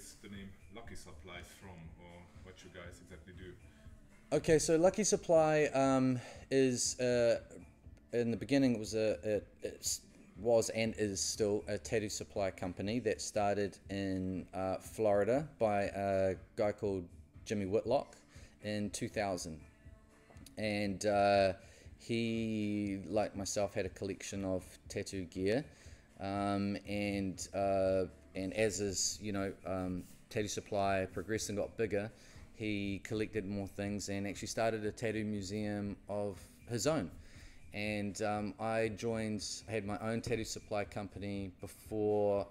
is the name Lucky Supplies from, or what you guys exactly do? Okay, so Lucky Supply is in the beginning it was and is still a tattoo supply company that started in Florida by a guy called Jimmy Whitlock in 2000, and he, like myself, had a collection of tattoo gear, and as his tattoo supply progressed and got bigger, he collected more things and actually started a tattoo museum of his own. And I had my own tattoo supply company before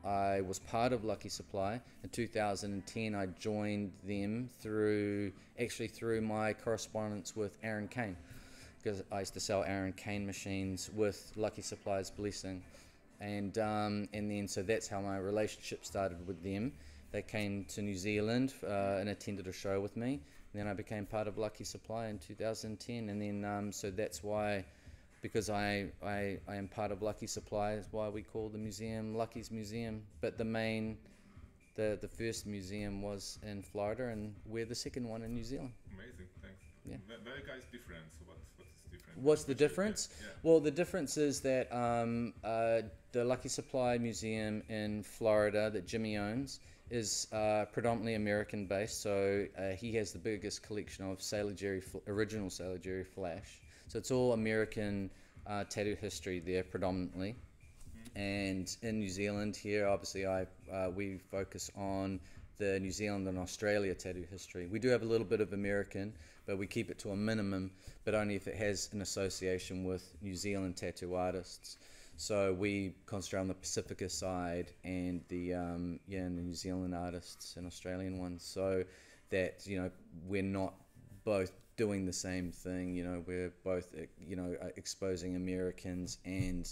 I was part of Lucky Supply. In 2010, I joined them through my correspondence with Aaron Kane, because I used to sell Aaron Kane machines with Lucky Supply's blessing, and then so that's how my relationship started with them. They came to New Zealand and attended a show with me. And then I became part of Lucky Supply in 2010, and then so that's why, because I am part of Lucky Supply, is why we call the museum Lucky's Museum. But the first museum was in Florida, and we're the second one in New Zealand. Amazing, thanks. Yeah. Where you guys different? So what's different? What's the difference? Yeah. Well, the difference is that the Lucky Supply Museum in Florida that Jimmy owns is predominantly American based, so he has the biggest collection of original Sailor Jerry Flash. So it's all American tattoo history there predominantly. And in New Zealand here, obviously, we focus on the New Zealand and Australia tattoo history. We do have a little bit of American, but we keep it to a minimum, but only if it has an association with New Zealand tattoo artists. So we concentrate on the Pacifica side and the and the New Zealand artists and Australian ones, so that we're not both doing the same thing. We're both exposing Americans and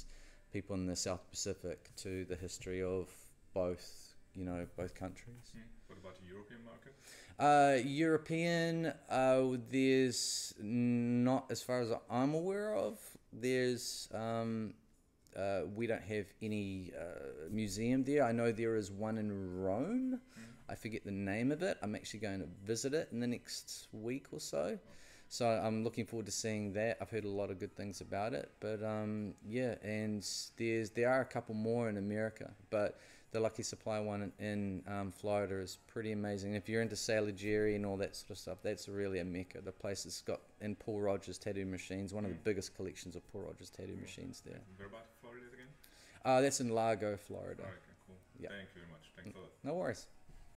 people in the South Pacific to the history of both countries. What about the European market? European, there's not, as far as I'm aware of. There's we don't have any museum there. I know there is one in Rome. I forget the name of it. I'm actually going to visit it in the next week or so. So I'm looking forward to seeing that. I've heard a lot of good things about it. But yeah, and there are a couple more in America. But the Lucky Supply one in Florida is pretty amazing. If you're into Sailor Jerry and all that sort of stuff, that's really a mecca. The place has got, in Paul Rogers tattoo machines, one of the biggest collections of Paul Rogers tattoo machines there. Where about Florida again? That's in Largo, Florida. Okay, cool. Yeah. Thank you very much. Thanks a lot. No worries.